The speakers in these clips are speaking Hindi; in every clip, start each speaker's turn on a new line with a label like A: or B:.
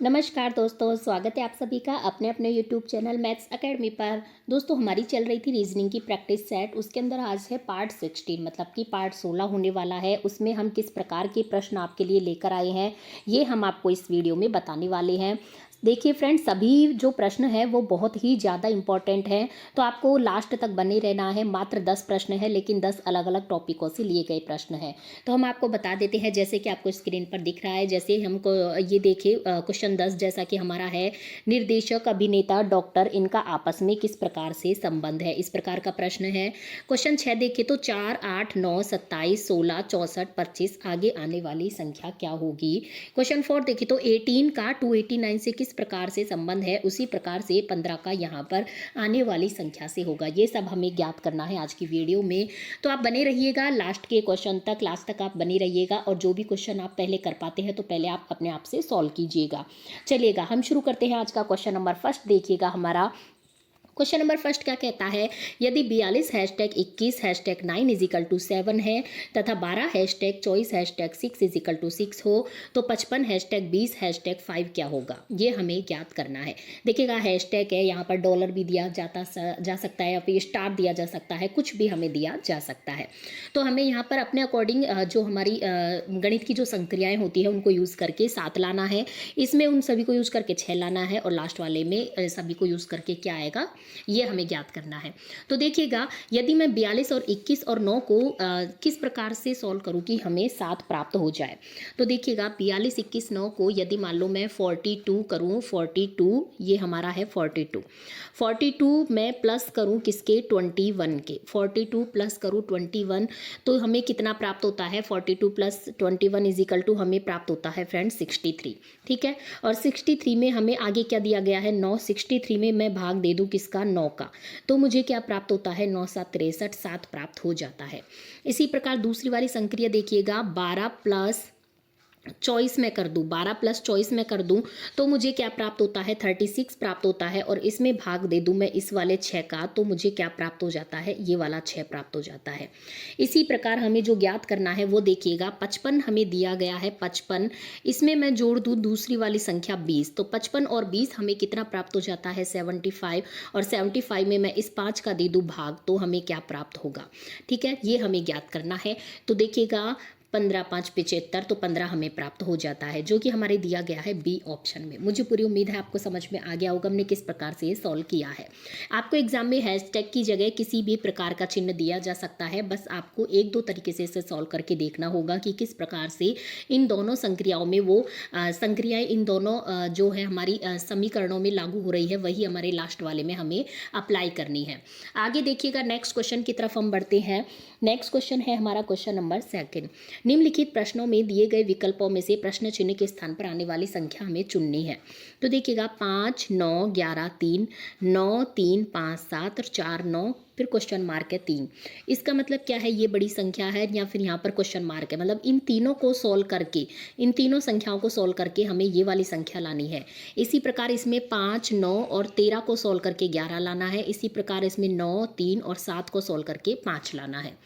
A: नमस्कार दोस्तों, स्वागत है आप सभी का अपने अपने यूट्यूब चैनल मैथ्स एकेडमी पर। दोस्तों, हमारी चल रही थी रीजनिंग की प्रैक्टिस सेट। उसके अंदर आज है पार्ट 16, मतलब कि पार्ट 16 होने वाला है। उसमें हम किस प्रकार के प्रश्न आपके लिए लेकर आए हैं, ये हम आपको इस वीडियो में बताने वाले हैं। देखिए फ्रेंड्स, सभी जो प्रश्न है वो बहुत ही ज़्यादा इंपॉर्टेंट हैं, तो आपको लास्ट तक बने रहना है। मात्र 10 प्रश्न है, लेकिन 10 अलग अलग टॉपिकों से लिए गए प्रश्न हैं। तो हम आपको बता देते हैं, जैसे कि आपको स्क्रीन पर दिख रहा है। जैसे हमको ये देखिए क्वेश्चन 10 जैसा कि हमारा है, निर्देशक, अभिनेता, डॉक्टर, इनका आपस में किस प्रकार से संबंध है, इस प्रकार का प्रश्न है। क्वेश्चन 6 देखिए तो 4, 8, 9, 27, 16, 64, 25 आगे आने वाली संख्या क्या होगी। क्वेश्चन 4 देखिए तो 18 का 289 से किस प्रकार से संबंध है, उसी प्रकार से 15 का यहाँ पर आने वाली संख्या से होगा। ये सब हमें ज्ञात करना है आज की वीडियो में। तो आप बने रहिएगा लास्ट के क्वेश्चन तक, लास्ट तक आप बने रहिएगा। और जो भी क्वेश्चन आप पहले कर पाते हैं तो पहले आप अपने आप से सॉल्व कीजिएगा। चलिएगा, हम शुरू करते हैं आज का क्वेश्चन नंबर फर्स्ट। देखिएगा हमारा क्वेश्चन नंबर फर्स्ट क्या कहता है, यदि 42 हैशटैग 21 हैशटैग 9 इजिकल टू 7 है तथा 12 हैशटैग 24 हैशटैग 6 इजिकल टू 6 हो तो 55 हैशटैग 20 हैशटैग 5 क्या होगा। ये हमें ज्ञात करना है। देखिएगा गैग है, यहाँ पर डॉलर भी दिया जा सकता है या फिर स्टार दिया जा सकता है, कुछ भी हमें दिया जा सकता है। तो हमें यहाँ पर अपने अकॉर्डिंग जो हमारी गणित की जो संक्रियाएँ होती है उनको यूज़ करके 7 लाना है, इसमें उन सभी को यूज़ करके 6 लाना है, और लास्ट वाले में सभी को यूज़ करके क्या आएगा ये हमें ज्ञात करना है। तो देखिएगा, यदि मैं 42 और 21 और 9 को किस प्रकार से सॉल्व करूं कि हमें 7 प्राप्त हो जाए। तो देखिएगा 42, 21, 9 को यदि मान लो मैं 42 करूं, 42 ये हमारा है 42 मैं प्लस करूं किसके, 21 के। 42 प्लस करूं 21 तो हमें कितना प्राप्त होता है, 42 प्लस 21 इज इक्वल टू हमें प्राप्त होता है फ्रेंड्स 63। ठीक है, और 63 में हमें आगे क्या दिया गया है, 9। 63 में मैं भाग दे दूं किसका, 9 का, तो मुझे क्या प्राप्त होता है, 9 7 63, 7 प्राप्त हो जाता है। इसी प्रकार दूसरी वाली संक्रिया देखिएगा, 12 प्लस चॉइस में कर दूं, 12 प्लस चॉइस में कर दूं तो मुझे क्या प्राप्त होता है, 36 प्राप्त होता है। और इसमें भाग दे दूं मैं इस वाले 6 का, तो मुझे क्या प्राप्त हो जाता है, ये वाला 6 प्राप्त हो जाता है। इसी प्रकार हमें जो ज्ञात करना है वो देखिएगा, 55 हमें दिया गया है, 55 इसमें मैं जोड़ दूं दूसरी वाली संख्या 20, तो 55 और 20 हमें कितना प्राप्त हो जाता है, 75। और 75 में मैं इस 5 का दे दूं भाग, तो हमें क्या प्राप्त होगा। ठीक है, ये हमें ज्ञात करना है। तो देखिएगा 15 5 75, तो 15 हमें प्राप्त हो जाता है, जो कि हमारे दिया गया है बी ऑप्शन में। मुझे पूरी उम्मीद है आपको समझ में आ गया होगा हमने किस प्रकार से ये सॉल्व किया है। आपको एग्जाम में हैशटैग की जगह किसी भी प्रकार का चिन्ह दिया जा सकता है, बस आपको एक दो तरीके से इसे सॉल्व करके देखना होगा कि किस प्रकार से इन दोनों संक्रियाओं में वो संक्रियाएं इन दोनों जो है हमारी समीकरणों में लागू हो रही है, वही हमारे लास्ट वाले में हमें अप्लाई करनी है। आगे देखिएगा, नेक्स्ट क्वेश्चन की तरफ हम बढ़ते हैं। नेक्स्ट क्वेश्चन है हमारा क्वेश्चन नंबर 2। निम्नलिखित प्रश्नों में दिए गए विकल्पों में से प्रश्न चिन्ह के स्थान पर आने वाली संख्या हमें चुननी है। तो देखिएगा 5 9 11 3, 9 3 5 7 और 4 9, फिर क्वेश्चन मार्क है 3। इसका मतलब क्या है, ये बड़ी संख्या है या फिर यहाँ पर क्वेश्चन मार्क है, मतलब इन तीनों को सोल्व करके, इन तीनों संख्याओं को सोल्व करके हमें ये वाली संख्या लानी है। इसी प्रकार इसमें 5 9 और 13 को सोल्व करके 11 लाना है। इसी प्रकार इसमें 9 3 और 7 को सोल्व करके 5 लाना है।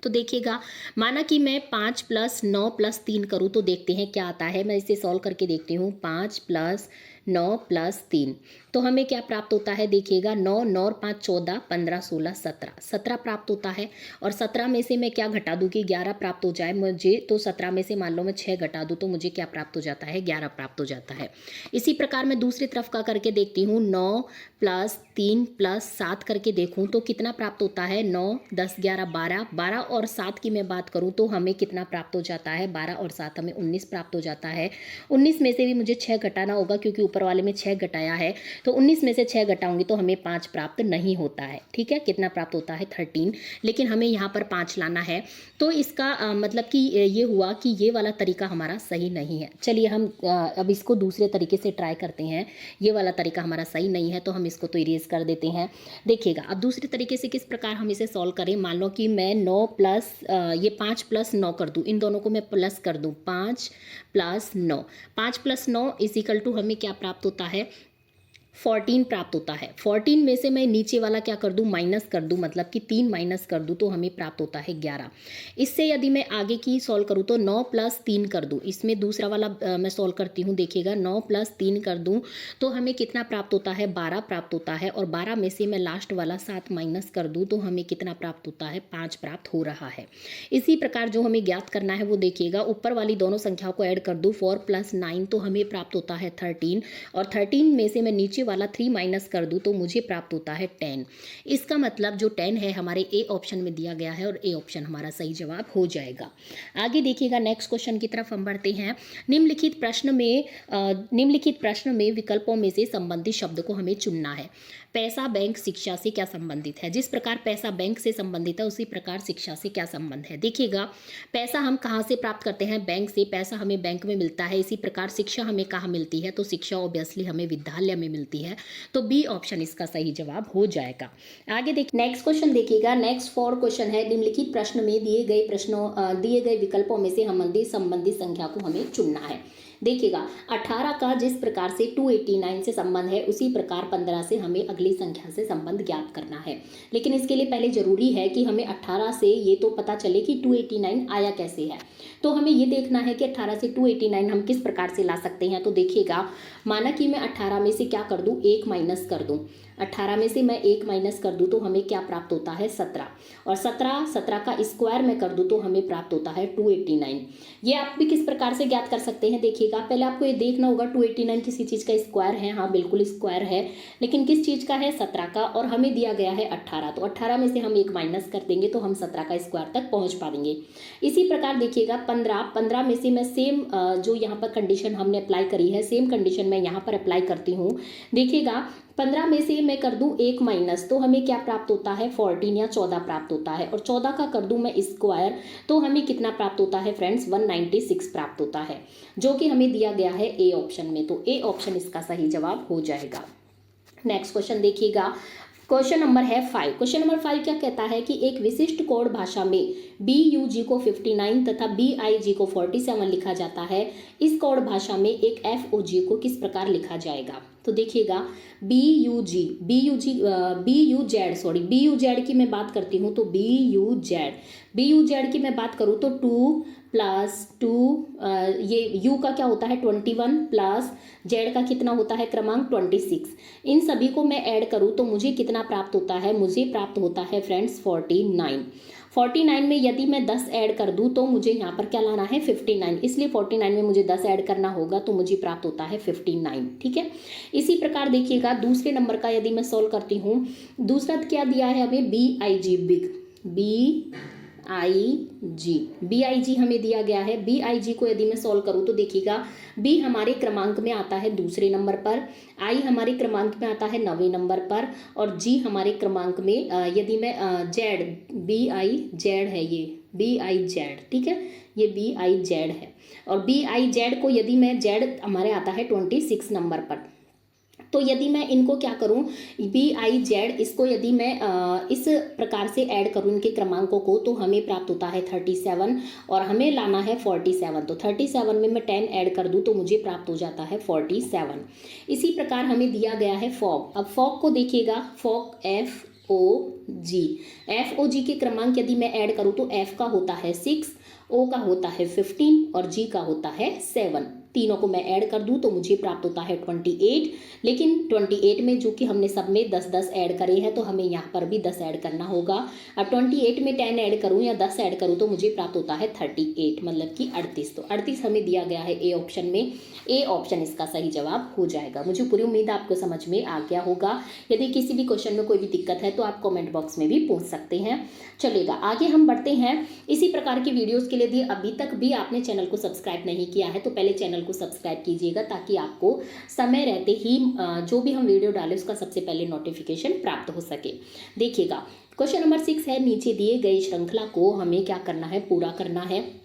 A: तो देखिएगा, माना कि मैं 5 प्लस 9 प्लस 3 करूँ तो देखते हैं क्या आता है। मैं इसे सॉल्व करके देखती हूँ, 5 प्लस 9 प्लस 3, तो हमें क्या प्राप्त होता है। देखिएगा 9 9 और 5 14, 15 16 17, 17 प्राप्त होता है। और 17 में से मैं क्या घटा दूँ कि 11 प्राप्त हो जाए मुझे, तो 17 में से मान लो मैं 6 घटा दूँ तो मुझे क्या प्राप्त हो जाता है, 11 प्राप्त हो जाता है। इसी प्रकार मैं दूसरी तरफ का करके देखती हूँ, 9 प्लस 3 प्लस 7 करके देखूँ तो कितना प्राप्त होता है, 9 10 11 12, 12 और 7 की मैं बात करूँ तो हमें कितना प्राप्त हो जाता है, 12 और 7 हमें 19 प्राप्त हो जाता है। 19 में से भी मुझे 6 घटाना होगा, क्योंकि ऊपर वाले में 6 घटाया है, तो 19 में से 6 घटाऊंगी तो हमें 5 प्राप्त नहीं होता है। ठीक है, कितना प्राप्त होता है, 13, लेकिन हमें यहाँ पर 5 लाना है। तो इसका मतलब कि ये हुआ कि ये वाला तरीका हमारा सही नहीं है। चलिए हम अब इसको दूसरे तरीके से ट्राई करते हैं। ये वाला तरीका हमारा सही नहीं है, तो हम इसको तो इरेज कर देते हैं। देखिएगा अब दूसरे तरीके से किस प्रकार हम इसे सॉल्व करें। मान लो कि मैं 9 प्लस ये 5 प्लस 9 कर दूं, इन दोनों को मैं प्लस कर दूं, 5 plus 9, 5 plus 9 is equal to हमें क्या प्राप्त होता है, 14 प्राप्त होता है। 14 में से मैं नीचे वाला क्या कर दूं, माइनस कर दूं, मतलब कि 3 माइनस कर दूं तो हमें प्राप्त होता है 11। इससे यदि मैं आगे की सॉल्व करूं तो 9 प्लस 3 कर दूं, इसमें दूसरा वाला मैं सॉल्व करती हूं। देखिएगा 9 प्लस 3 कर दूं तो हमें कितना प्राप्त होता है, 12 प्राप्त होता है। और 12 में से मैं लास्ट वाला 7 माइनस कर दूं तो हमें कितना प्राप्त होता है, 5 प्राप्त हो रहा है। इसी प्रकार जो हमें ज्ञात करना है वो देखिएगा, ऊपर वाली दोनों संख्याओं को ऐड कर दूं, 4 प्लस 9 तो हमें प्राप्त होता है 13। और 13 में से मैं नीचे वाला 3 माइनस कर दूं तो मुझे प्राप्त होता है 10। इसका मतलब जो 10 है हमारे ए ऑप्शन में दिया गया है और ए ऑप्शन हमारा सही जवाब हो जाएगा। आगे देखिएगा नेक्स्ट क्वेश्चन की तरफ हम बढ़ते हैं। निम्नलिखित प्रश्न में विकल्पों में से संबंधित शब्द को हमें चुनना है। पैसा बैंक शिक्षा से क्या संबंधित है? जिस प्रकार पैसा बैंक से संबंधित है उसी प्रकार शिक्षा से क्या संबंध है? देखिएगा पैसा हम कहाँ से प्राप्त करते हैं, बैंक से। पैसा हमें बैंक में मिलता है। इसी प्रकार शिक्षा हमें कहाँ मिलती है, तो शिक्षा ऑब्वियसली हमें विद्यालय में मिलती है। तो बी ऑप्शन इसका सही जवाब हो जाएगा। आगे देखिए नेक्स्ट क्वेश्चन देखिएगा। नेक्स्ट 4 क्वेश्चन है, निम्नलिखित प्रश्न में दिए गए विकल्पों में से संबंधित संख्या को हमें चुनना है। देखिएगा 18 का जिस प्रकार से 289 से संबंध है उसी प्रकार 15 से हमें अगली संख्या से संबंध ज्ञात करना है। लेकिन इसके लिए पहले जरूरी है कि हमें 18 से ये तो पता चले कि 289 आया कैसे है। तो हमें ये देखना है कि 18 से 289 हम किस प्रकार से ला सकते हैं। तो देखिएगा माना कि मैं 18 में से क्या कर दूं, 1 माइनस कर दूं। 18 में से मैं 1 माइनस कर दूं तो हमें क्या प्राप्त होता है, 17। और 17 का स्क्वायर में कर दूं तो हमें प्राप्त होता है 289। ये आप भी किस प्रकार से ज्ञात कर सकते हैं, देखिएगा पहले आपको ये देखना होगा 289 किसी चीज़ का स्क्वायर है। हाँ बिल्कुल स्क्वायर है, लेकिन किस चीज़ का है, 17 का। और हमें दिया गया है 18, तो 18 में से हम 1 माइनस कर देंगे तो हम 17 का स्क्वायर तक पहुँच पाएंगे। इसी प्रकार देखिएगा 15 में से मैं सेम जो यहाँ पर कंडीशन हमने अप्लाई करी है, सेम कंडीशन मैं यहाँ पर अप्लाई करती हूँ। देखिएगा 15 में से मैं कर दूं 1 माइनस तो हमें क्या प्राप्त होता है, 14 या 14 प्राप्त होता है। और 14 का कर दूं मैं स्क्वायर तो हमें कितना प्राप्त होता है फ्रेंड्स, 196 प्राप्त होता है, जो कि हमें दिया गया है ए ऑप्शन में। तो ए ऑप्शन इसका सही जवाब हो जाएगा। नेक्स्ट क्वेश्चन देखिएगा, क्वेश्चन नंबर है 5। क्वेश्चन नंबर 5 क्या कहता है कि एक विशिष्ट कोड भाषा में BUG को 59 तथा BIG को 47 लिखा जाता है। इस कोड भाषा में एक FOG को किस प्रकार लिखा जाएगा? तो देखिएगा BUZ की मैं बात करती हूँ तो BUZ की मैं बात करूँ तो 2 प्लस 2 ये U का क्या होता है 21 प्लस Z का कितना होता है क्रमांक 26। इन सभी को मैं ऐड करूँ तो मुझे कितना प्राप्त होता है, मुझे प्राप्त होता है फ्रेंड्स 49 में यदि मैं 10 ऐड कर दूं तो मुझे यहाँ पर क्या लाना है 59, इसलिए 49 में मुझे 10 ऐड करना होगा तो मुझे प्राप्त होता है 59। ठीक है, इसी प्रकार देखिएगा दूसरे नंबर का यदि मैं सॉल्व करती हूँ, दूसरा क्या दिया है हमें BIG BIG हमें दिया गया है। BIG को यदि मैं सॉल्व करूँ तो देखिएगा B हमारे क्रमांक में आता है दूसरे नंबर पर, I हमारे क्रमांक में आता है 9वें नंबर पर, और G हमारे क्रमांक में यदि मैं BIZ है, ये BIZ, ठीक है, ये BIZ है। और BIZ को यदि मैं Z हमारे आता है 26 नंबर पर, तो यदि मैं इनको क्या करूं BIZ इसको यदि मैं इस प्रकार से ऐड करूं इनके क्रमांकों को तो हमें प्राप्त होता है 37 और हमें लाना है 47। तो 37 में मैं 10 ऐड कर दूं तो मुझे प्राप्त हो जाता है 47। इसी प्रकार हमें दिया गया है फॉग। अब फॉग को देखिएगा, फॉग FOG के क्रमांक यदि मैं ऐड करूं तो F का होता है 6, O का होता है 15 और G का होता है 7। तीनों को मैं ऐड कर दूं तो मुझे प्राप्त होता है 28। लेकिन 28 में जो कि हमने सब में 10-10 ऐड करे हैं तो हमें यहाँ पर भी 10 ऐड करना होगा। अब 28 में 10 ऐड करूँ या 10 ऐड करूँ तो मुझे प्राप्त होता है 38, मतलब कि 38। तो 38 हमें दिया गया है ए ऑप्शन में। ए ऑप्शन इसका सही जवाब हो जाएगा। मुझे पूरी उम्मीद है आपको समझ में आ गया होगा। यदि किसी भी क्वेश्चन में कोई भी दिक्कत है तो आप कमेंट बॉक्स में भी पूछ सकते हैं। चलेगा, आगे हम बढ़ते हैं। इसी प्रकार की वीडियोस के लिए यदि अभी तक भी आपने चैनल को सब्सक्राइब नहीं किया है तो पहले चैनल को सब्सक्राइब कीजिएगा, ताकि आपको समय रहते ही जो भी हम वीडियो डालें उसका सबसे पहले नोटिफिकेशन प्राप्त हो सके। देखिएगा क्वेश्चन नंबर 6 है, नीचे दिए गए श्रृंखला को हमें क्या करना है, पूरा करना है।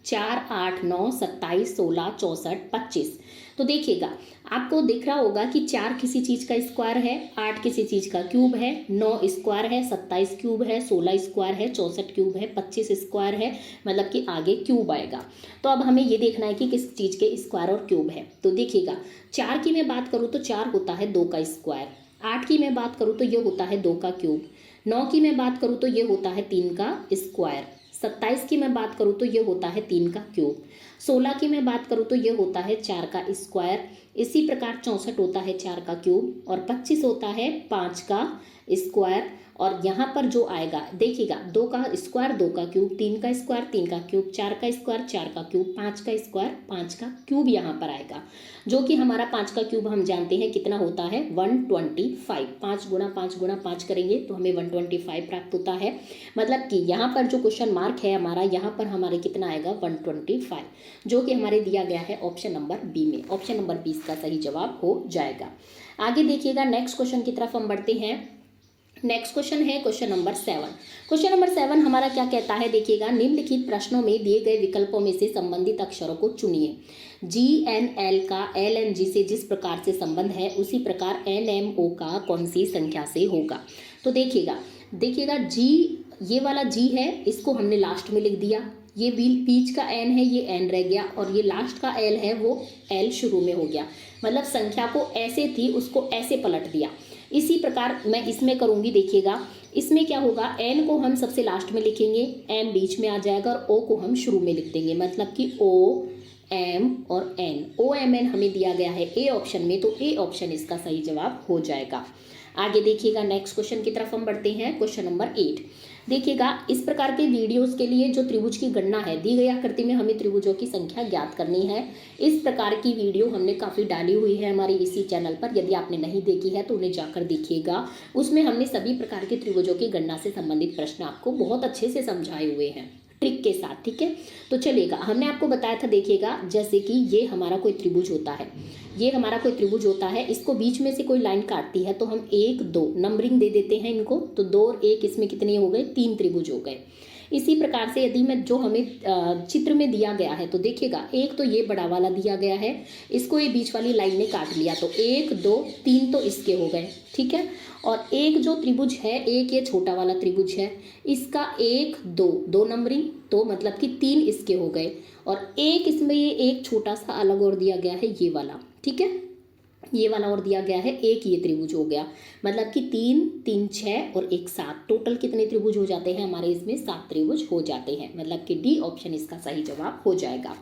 A: 4, 8, 9, 27, 16, 64, 25। तो देखिएगा आपको दिख रहा होगा कि 4 किसी चीज़ का स्क्वायर है, 8 किसी चीज़ का क्यूब है, 9 स्क्वायर है, 27 क्यूब है, 16 स्क्वायर है, 64 क्यूब है, 25 स्क्वायर है, मतलब कि आगे क्यूब आएगा। तो अब हमें ये देखना है कि किस चीज़ के स्क्वायर और क्यूब है। तो देखिएगा 4 की मैं बात करूँ तो 4 होता है 2 का स्क्वायर, 8 की मैं बात करूँ तो ये होता है 2 का क्यूब, 9 की मैं बात करूँ तो ये होता है 3 का स्क्वायर, 27 की मैं बात करूँ तो ये होता है 3 का क्यूब, 16 की मैं बात करूँ तो ये होता है 4 का स्क्वायर, इसी प्रकार 64 होता है 4 का क्यूब और 25 होता है 5 का स्क्वायर। और यहाँ पर जो आएगा देखिएगा 2 का स्क्वायर 2 का क्यूब, 3 का स्क्वायर 3 का क्यूब, 4 का स्क्वायर 4 का क्यूब, 5 का स्क्वायर 5 का क्यूब यहाँ पर आएगा, जो कि हमारा 5 का क्यूब हम जानते हैं कितना होता है 125। 5 गुणा 5 गुणा 5 करेंगे तो हमें 125 प्राप्त होता है। मतलब कि यहाँ पर जो क्वेश्चन मार्क है हमारा, यहाँ पर हमारे कितना आएगा 125, जो कि हमारे दिया गया है ऑप्शन नंबर बी में। ऑप्शन नंबर 20 का सही जवाब हो जाएगा। आगे देखिएगा नेक्स्ट क्वेश्चन की तरफ हम बढ़ते हैं। नेक्स्ट क्वेश्चन है क्वेश्चन नंबर 7। क्वेश्चन नंबर 7 हमारा क्या कहता है देखिएगा, निम्नलिखित प्रश्नों में दिए गए विकल्पों में से संबंधित अक्षरों को चुनिए। GNL का LNG से जिस प्रकार से संबंध है उसी प्रकार NMO का कौन सी संख्या से होगा। तो देखिएगा G, ये वाला G है, इसको हमने लास्ट में लिख दिया, ये बीच का N है, ये N रह गया, और ये लास्ट का L है वो L शुरू में हो गया। मतलब संख्या को ऐसे थी उसको ऐसे पलट दिया। इसी प्रकार मैं इसमें करूँगी। देखिएगा इसमें क्या होगा, N को हम सबसे लास्ट में लिखेंगे, M बीच में आ जाएगा और O को हम शुरू में लिख देंगे, मतलब कि O M और N, OMN हमें दिया गया है A ऑप्शन में, तो A ऑप्शन इसका सही जवाब हो जाएगा। आगे देखिएगा नेक्स्ट क्वेश्चन की तरफ हम बढ़ते हैं। क्वेश्चन नंबर 8 देखिएगा, इस प्रकार के वीडियोस के लिए जो त्रिभुज की गणना है, दी गई आकृति में हमें त्रिभुजों की संख्या ज्ञात करनी है। इस प्रकार की वीडियो हमने काफ़ी डाली हुई है हमारे इसी चैनल पर, यदि आपने नहीं देखी है तो उन्हें जाकर देखिएगा। उसमें हमने सभी प्रकार के त्रिभुजों की गणना से संबंधित प्रश्न आपको बहुत अच्छे से समझाए हुए हैं ट्रिक के साथ, ठीक है। तो चलिएगा, हमने आपको बताया था, देखिएगा जैसे कि ये हमारा कोई त्रिभुज होता है, ये हमारा कोई त्रिभुज होता है, इसको बीच में से कोई लाइन काटती है तो हम 1 2 नंबरिंग दे देते हैं इनको, तो 2 और 1 इसमें कितने हो गए, 3 त्रिभुज हो गए। इसी प्रकार से यदि मैं जो हमें चित्र में दिया गया है, तो देखिएगा एक तो ये बड़ा वाला दिया गया है, इसको ये बीच वाली लाइन ने काट लिया, तो 1 2 3 तो इसके हो गए, ठीक है। और एक जो त्रिभुज है, एक ये छोटा वाला त्रिभुज है, इसका 1 2 2 नंबरिंग, तो मतलब कि 3 इसके हो गए, और एक इसमें ये एक छोटा सा अलग और दिया गया है ये वाला, ठीक है, ये वाला और दिया गया है, एक ये त्रिभुज हो गया, मतलब कि 3 3 6 और 1 7, टोटल कितने त्रिभुज हो जाते हैं हमारे, इसमें 7 त्रिभुज हो जाते हैं, मतलब कि डी ऑप्शन इसका सही जवाब हो जाएगा।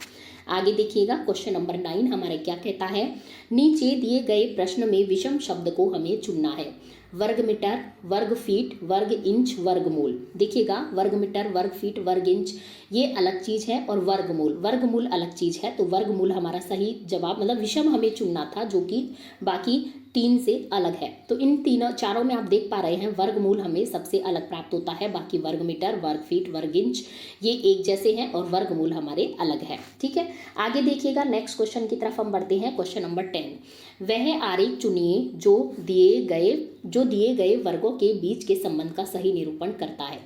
A: आगे देखिएगा क्वेश्चन नंबर 9 हमारे क्या कहता है, नीचे दिए गए प्रश्न में विषम शब्द को हमें चुनना है। वर्ग मीटर, वर्ग फीट, वर्ग इंच, वर्गमूल। देखिएगा वर्ग मीटर, वर्ग फीट, वर्ग इंच ये अलग चीज़ है और वर्गमूल अलग चीज़ है। तो वर्गमूल हमारा सही जवाब, मतलब विषम हमें चुनना था जो कि बाकी 3 से अलग है। तो इन चारों में आप देख पा रहे हैं वर्गमूल हमें सबसे अलग प्राप्त होता है, बाकी वर्ग मीटर, वर्ग फीट, वर्ग इंच ये एक जैसे हैं और वर्गमूल हमारे अलग है, ठीक है। आगे देखिएगा नेक्स्ट क्वेश्चन की तरफ हम बढ़ते हैं। क्वेश्चन नंबर 10, वह आरेख चुनिए जो दिए गए वर्गों के बीच के संबंध का सही निरूपण करता है।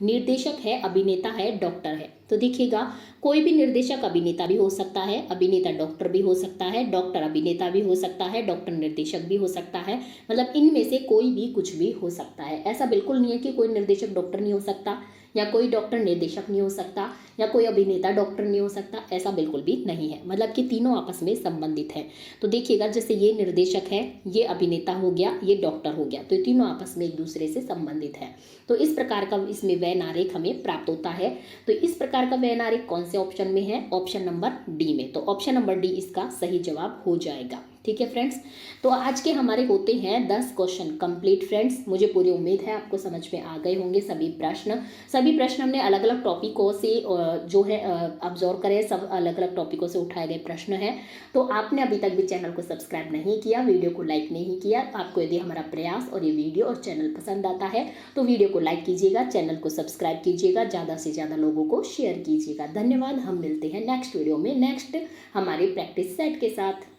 A: निर्देशक है, अभिनेता है, डॉक्टर है। तो देखिएगा कोई भी निर्देशक अभिनेता भी हो सकता है, अभिनेता डॉक्टर भी हो सकता है, डॉक्टर अभिनेता भी हो सकता है, डॉक्टर निर्देशक भी हो सकता है, मतलब इनमें से कोई भी कुछ भी हो सकता है। ऐसा बिल्कुल नहीं है कि कोई निर्देशक डॉक्टर नहीं हो सकता, या कोई डॉक्टर निर्देशक नहीं हो सकता, या कोई अभिनेता डॉक्टर नहीं हो सकता, ऐसा बिल्कुल भी नहीं है, मतलब कि तीनों आपस में संबंधित है। तो देखिएगा जैसे ये निर्देशक है, ये अभिनेता हो गया, ये डॉक्टर हो गया, तो ये तीनों आपस में एक दूसरे से संबंधित है। तो इस प्रकार का इसमें व्यय आरेख हमें प्राप्त होता है। तो इस प्रकार का व्यय आरेख कौन से ऑप्शन में है, ऑप्शन नंबर डी में। तो ऑप्शन नंबर डी इसका सही जवाब हो जाएगा, ठीक है फ्रेंड्स। तो आज के हमारे होते हैं 10 क्वेश्चन कंप्लीट फ्रेंड्स। मुझे पूरी उम्मीद है आपको समझ में आ गए होंगे सभी प्रश्न हमने अलग अलग टॉपिकों से जो है ऑब्जर्व करे, सब अलग अलग टॉपिकों से उठाए गए प्रश्न हैं। तो आपने अभी तक भी चैनल को सब्सक्राइब नहीं किया, वीडियो को लाइक नहीं किया, आपको यदि हमारा प्रयास और ये वीडियो और चैनल पसंद आता है तो वीडियो को लाइक कीजिएगा, चैनल को सब्सक्राइब कीजिएगा, ज़्यादा से ज़्यादा लोगों को शेयर कीजिएगा। धन्यवाद। हम मिलते हैं नेक्स्ट वीडियो में नेक्स्ट हमारे प्रैक्टिस सेट के साथ।